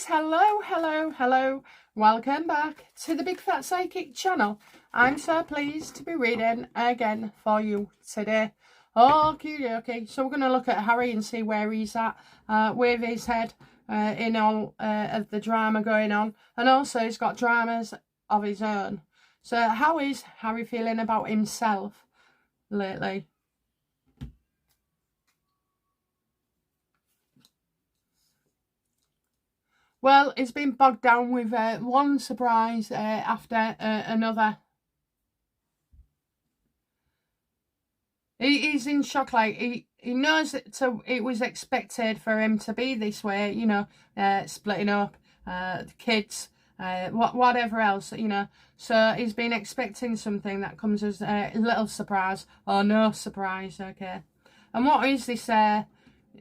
guys, hello, welcome back to the Big Fat Psychic channel. I'm so pleased to be reading again for you today. Okay, so we're going to look at Harry and see where he's at with his head in all of the drama going on, and also he's got dramas of his own. So how is Harry feeling about himself lately? Well, he's been bogged down with one surprise after another. He's in shock. Like he knows that it was expected for him to be this way, you know, splitting up, the kids, whatever else, you know. So he's been expecting something that comes as a little surprise or no surprise. Okay, and what is this?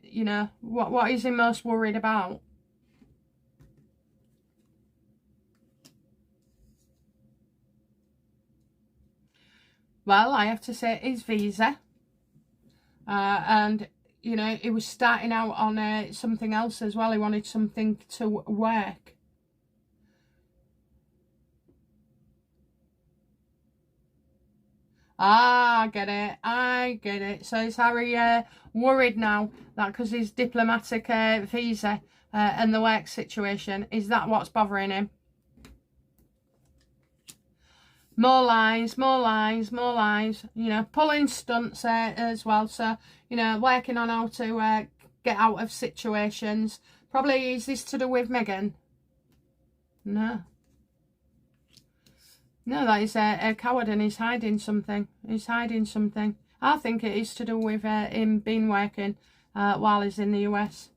You know, what is he most worried about? Well, I have to say his visa. And, you know, he was starting out on something else as well. He wanted something to work. I get it. So is Harry worried now that because his diplomatic visa and the work situation, is that what's bothering him? More lies, you know, pulling stunts as well. So, you know, working on how to get out of situations. Probably, is this to do with Meghan? No. No, that is a coward and he's hiding something. I think it is to do with him being working while he's in the US.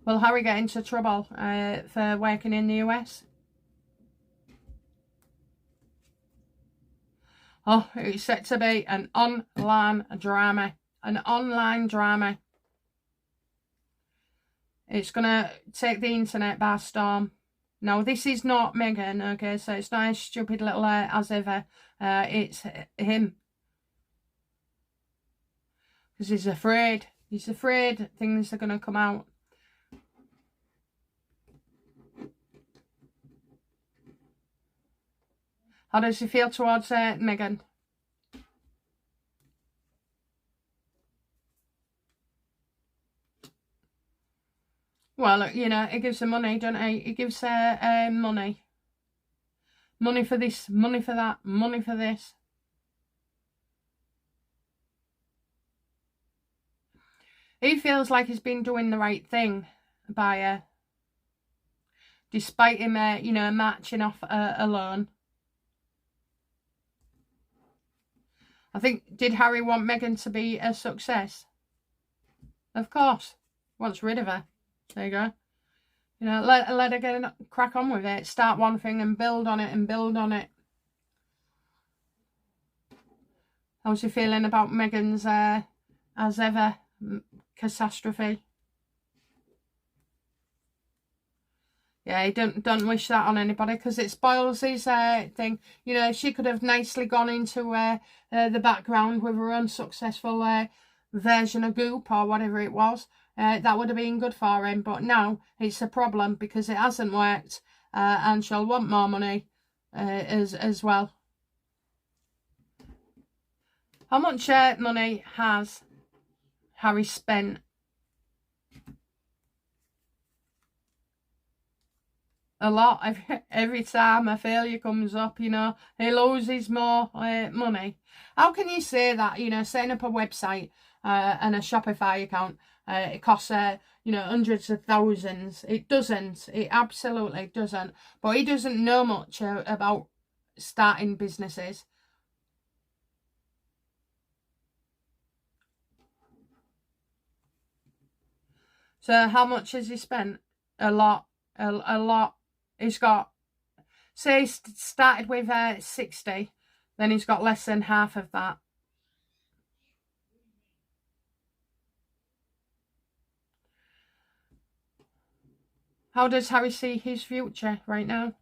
Will Harry get into trouble for working in the US? Oh, it's set to be an online drama. It's going to take the internet by storm. No, this is not Meghan, okay? So it's not a stupid little as ever. It's him. Because he's afraid. He's afraid things are going to come out. How does he feel towards Meghan? Well, you know, he gives her money, don't he? He gives her money. Money for this, money for that, money for this. He feels like he's been doing the right thing by her. Despite him, you know, marching off alone. I think, did Harry want Meghan to be a success? Of course. Wants rid of her. There you go. You know, let her get crack on with it. Start one thing and build on it and build on it. How's he feeling about Meghan's, as ever, catastrophe? Yeah, he don't wish that on anybody because it spoils his thing. You know, she could have nicely gone into the background with her own successful version of Goop or whatever it was. That would have been good for him. But now it's a problem because it hasn't worked and she'll want more money as well. How much money has Harry spent? A lot. Every time a failure comes up, you know, he loses more money. How can you say that? You know, setting up a website and a Shopify account, it costs, you know, hundreds of thousands. It doesn't. It absolutely doesn't. But he doesn't know much about starting businesses. So how much has he spent? A lot. A lot. He's got, say he started with 60, then he's got less than half of that. How does Harry see his future right now?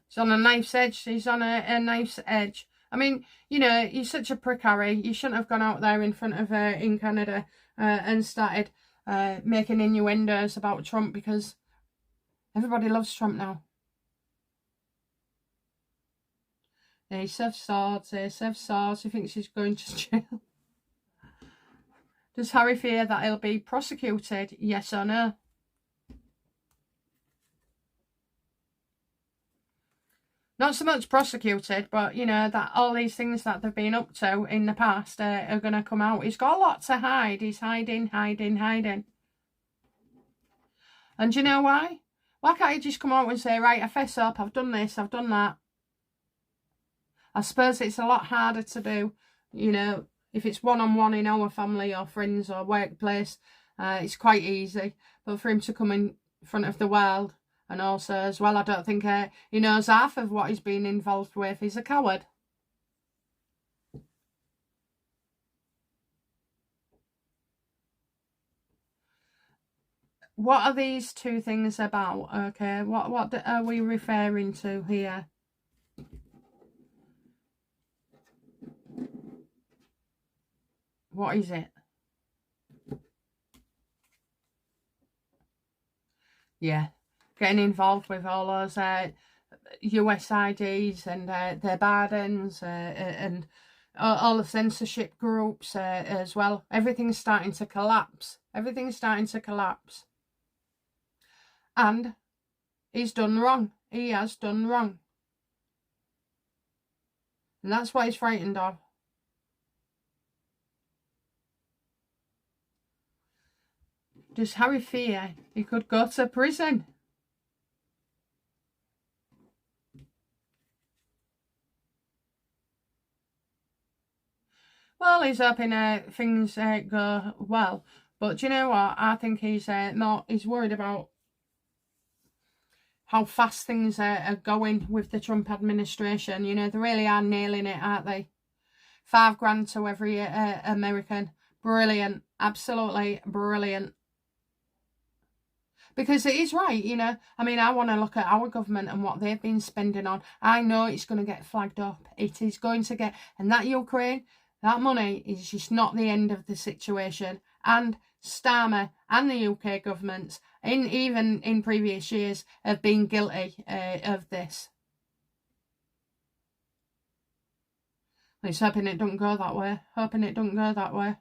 He's on a knife's edge. He's on a knife's edge. I mean, you know, you're such a prick, Harry. You shouldn't have gone out there in front of in Canada and started making innuendos about Trump, because everybody loves Trump now. Ace of Swords, Ace of Swords. He thinks he's going to jail. Does Harry fear that he'll be prosecuted? Yes or no? Not so much prosecuted, but, you know, that all these things that they've been up to in the past are going to come out. He's got a lot to hide. He's hiding. And do you know why? Why can't he just come out and say, right, I fess up, I've done this, I've done that? I suppose it's a lot harder to do, you know, if it's one-on-one in our family or friends or workplace, it's quite easy. But for him to come in front of the world, and also as well, I don't think he knows half of what he's been involved with. He's a coward. What are these two things about? Okay, what are we referring to here? What is it? Yeah, getting involved with all those US IDs and their burdens and all the censorship groups as well. Everything's starting to collapse. Everything's starting to collapse. And he's done wrong. He has done wrong. And that's what he's frightened of. Does Harry fear he could go to prison? Well, he's hoping things go well. But do you know what? I think he's worried about how fast things are going with the Trump administration. You know, they really are nailing it, aren't they? $5,000 to every American. Brilliant. Absolutely brilliant. Because it is right, you know. I mean, I want to look at our government and what they've been spending on. I know it's going to get flagged up. It is going to get... And that Ukraine, that money is just not the end of the situation. And Starmer and the UK governments, even in previous years, have been guilty of this. It's hoping it don't go that way. Hoping it don't go that way.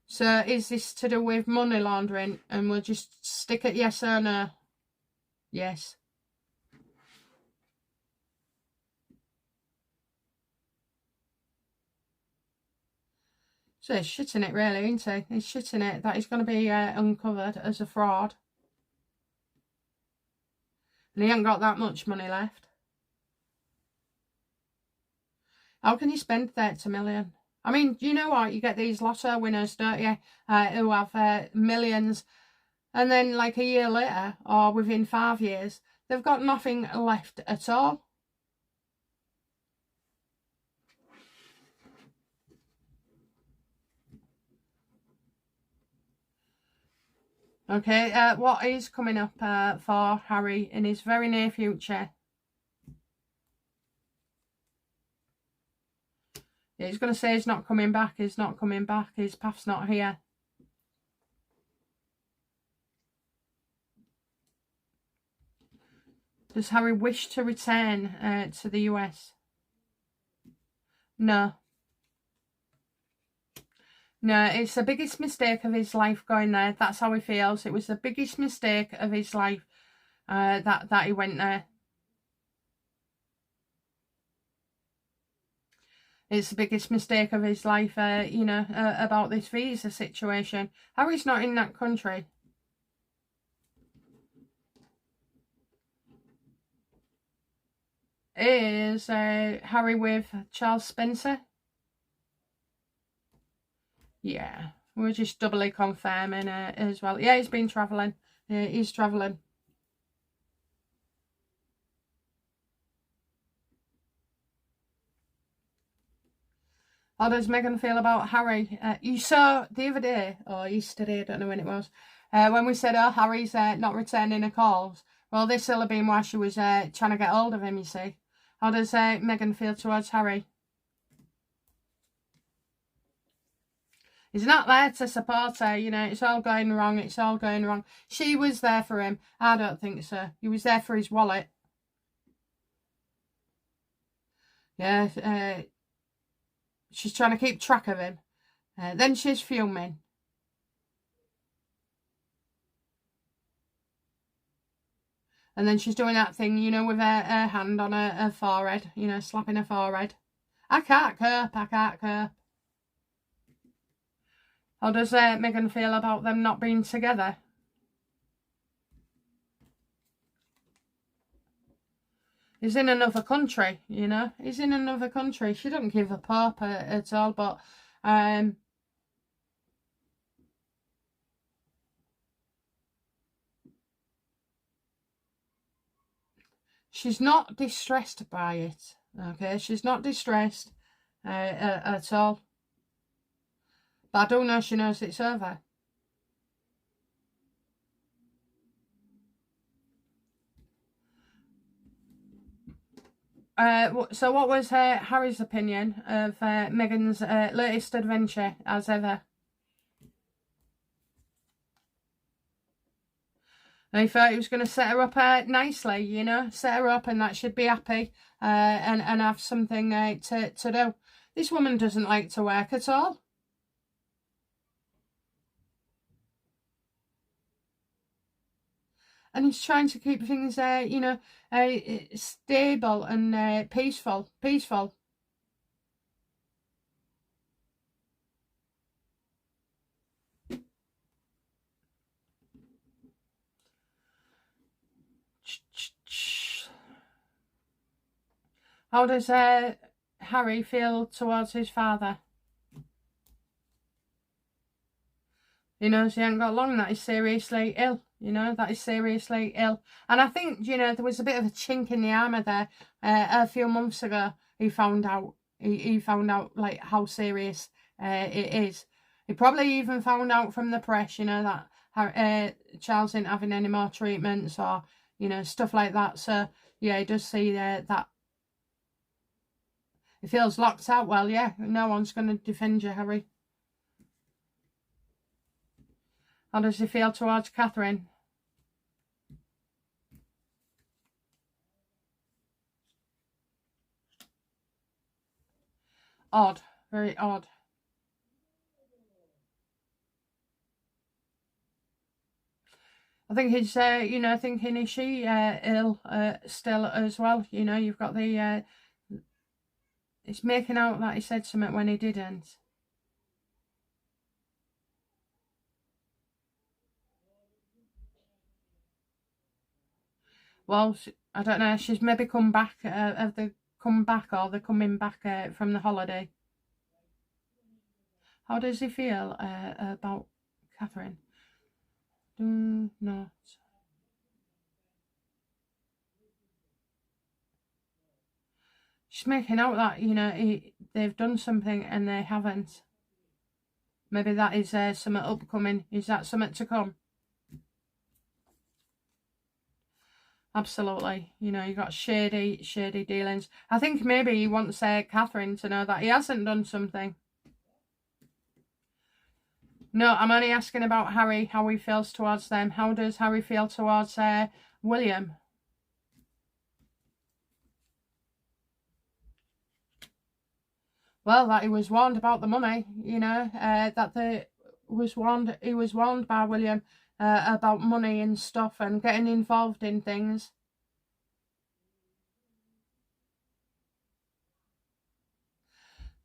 So is this to do with money laundering? And we'll just stick at yes or no? Yes. So he's shitting it really, isn't he? He's shitting it that he's going to be uncovered as a fraud. And he ain't got that much money left. How can you spend 30 million? I mean, you know what? You get these lotto winners, don't you? Who have millions. And then like a year later, or within 5 years, they've got nothing left at all. Okay, what is coming up for Harry in his very near future? Yeah, he's going to say he's not coming back. He's not coming back. His path's not here. Does Harry wish to return to the US? No. No, it's the biggest mistake of his life going there. That's how he feels. It was the biggest mistake of his life that he went there. It's the biggest mistake of his life, you know, about this visa situation. Harry's not in that country. Is Harry with Charles Spencer? Yeah, we're just doubly confirming as well. Yeah, he's been travelling. He's travelling. How does Meghan feel about Harry? You saw the other day, or yesterday, I don't know when it was, when we said, oh, Harry's not returning her calls. Well, this will have been while she was trying to get hold of him, you see. How does Meghan feel towards Harry? He's not there to support her, you know. It's all going wrong. It's all going wrong. She was there for him. I don't think so. He was there for his wallet. Yeah, she's trying to keep track of him. Then she's fuming. And then she's doing that thing, you know, with her hand on her forehead, you know, slapping her forehead. I can't cope, I can't cope. How does Meghan feel about them not being together? He's in another country, you know. He's in another country. She doesn't give a pop at all, but she's not distressed by it. Okay, she's not distressed at all. But I do know she knows it's over. So what was Harry's opinion of Meghan's latest adventure as ever? And he thought he was going to set her up nicely, you know, set her up and that she'd be happy and have something to do. This woman doesn't like to work at all. And he's trying to keep things, you know, stable and peaceful. How does Harry feel towards his father? He knows he ain't got long, that he's seriously ill. You know, that is seriously ill. And I think, you know, there was a bit of a chink in the armour there. A few months ago, he found out, he found out, like, how serious it is. He probably even found out from the press, you know, that Charles isn't having any more treatments or, you know, stuff like that. So, yeah, he does see that he feels locked out. Well, yeah, no one's going to defend you, Harry. How does he feel towards Catherine? Odd, very odd. I think he's, you know, thinking, is she ill still as well? You know, you've got the, it's making out that he said something when he didn't. Well, I don't know, she's maybe come back, have they come back or they're coming back from the holiday? How does he feel about Catherine? Do not. She's making out that, you know, they've done something and they haven't. Maybe that is something upcoming. Is that something to come? Absolutely. You know, you got shady dealings. I think maybe he wants Catherine to know that he hasn't done something. No, I'm only asking about Harry, how he feels towards them. How does Harry feel towards William? Well, that he was warned about the money, you know, he was warned by William about money and stuff and getting involved in things.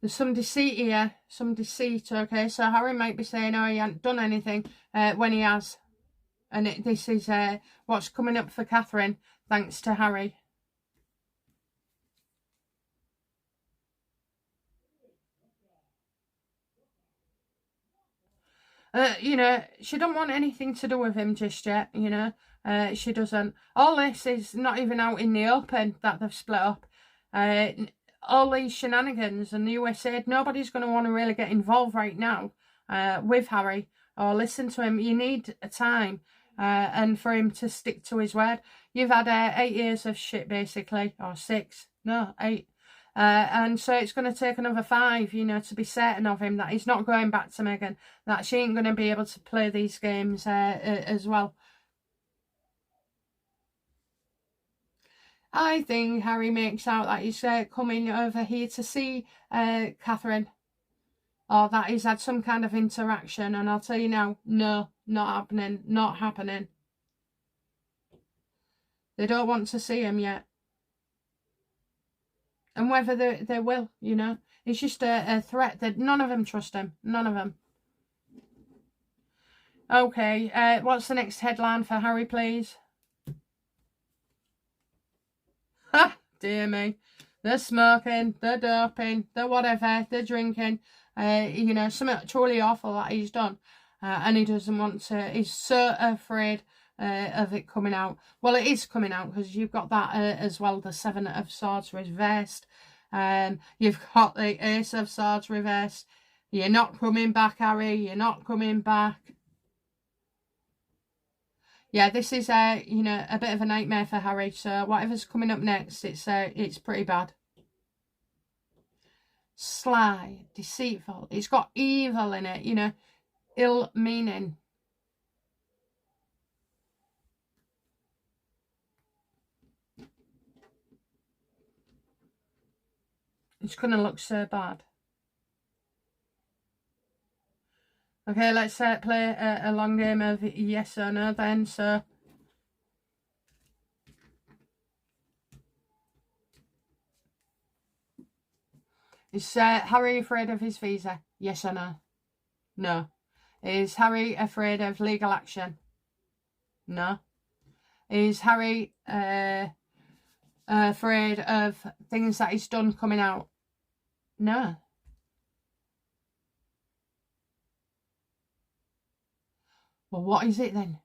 There's some deceit here, some deceit, okay? So Harry might be saying, oh, he hasn't done anything when he has. And this is what's coming up for Catherine, thanks to Harry. You know, she don't want anything to do with him just yet, you know. She doesn't. All this is not even out in the open that they've split up. All these shenanigans and the USA, nobody's going to want to really get involved right now with Harry or listen to him. You need a time and for him to stick to his word. You've had 8 years of shit, basically, or 6, no, 8. And so it's going to take another 5, you know, to be certain of him that he's not going back to Meghan, that she ain't going to be able to play these games as well. I think Harry makes out that he's coming over here to see Catherine, or that he's had some kind of interaction, and I'll tell you now, no, not happening, not happening. They don't want to see him yet. And whether they will, you know, it's just a threat that none of them trust him, none of them. Okay, what's the next headline for Harry, please? Ha, dear me. They're smoking, they're doping, they're whatever, they're drinking. You know, something truly awful that he's done. And he doesn't want to, he's so afraid of it coming out. Well, it is coming out because you've got that as well, the 7 of Swords reversed. You've got the Ace of Swords reversed. You're not coming back, Harry, you're not coming back. Yeah, this is you know, a bit of a nightmare for Harry. So whatever's coming up next, it's pretty bad. Sly, deceitful. It's got evil in it, you know, ill meaning. It's going to look so bad. Okay, let's play a long game of yes or no then. So, is Harry afraid of his visa? Yes or no? No. Is Harry afraid of legal action? No. Is Harry afraid of things that he's done coming out? No. Well, what is it then?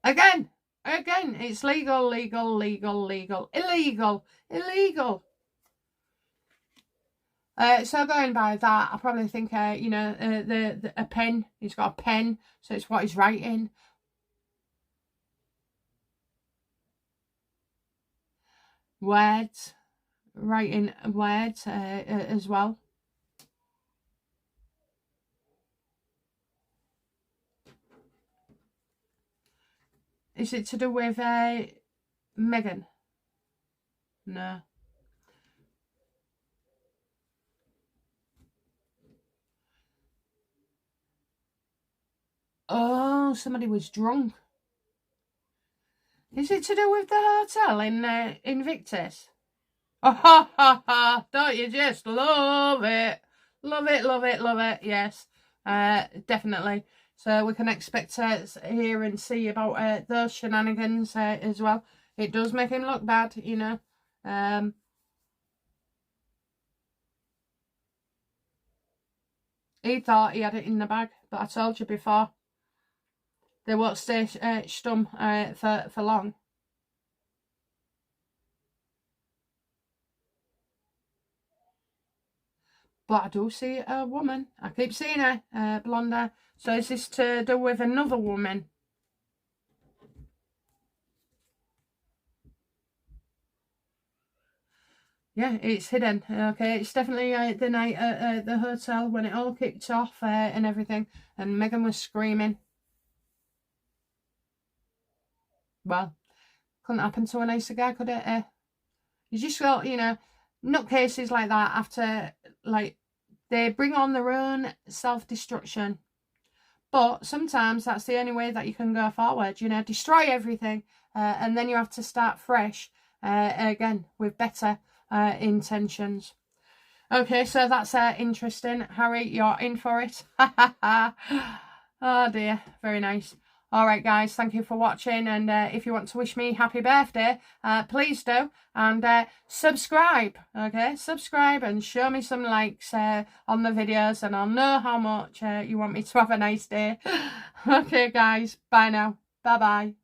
Again, it's legal, illegal. So going by that, I probably think, you know, a pen. He's got a pen, so it's what he's writing. Words, writing words as well. Is it to do with Meghan? No. Oh, somebody was drunk. Is it to do with the hotel in Invictus? Oh, ha, ha, ha. Don't you just love it? Love it. Yes, definitely. So we can expect to hear and see about those shenanigans as well. It does make him look bad, you know. He thought he had it in the bag, but I told you before, they won't stay stum for long. But I do see a woman. I keep seeing her, blonde hair. So is this to do with another woman? Yeah, it's hidden. Okay, it's definitely the night at the hotel when it all kicked off and everything. And Meghan was screaming. Well, couldn't happen to a nicer guy, could it? You just got, you know, nutcases like that after, like, they bring on their own self-destruction. But sometimes that's the only way that you can go forward, you know, destroy everything and then you have to start fresh again with better intentions. Okay, so that's interesting. Harry, you're in for it. Oh dear, very nice. All right, guys, thank you for watching. And if you want to wish me happy birthday, please do. And subscribe, okay? Subscribe and show me some likes on the videos. And I'll know how much you want me to have a nice day. Okay, guys, bye now. Bye-bye.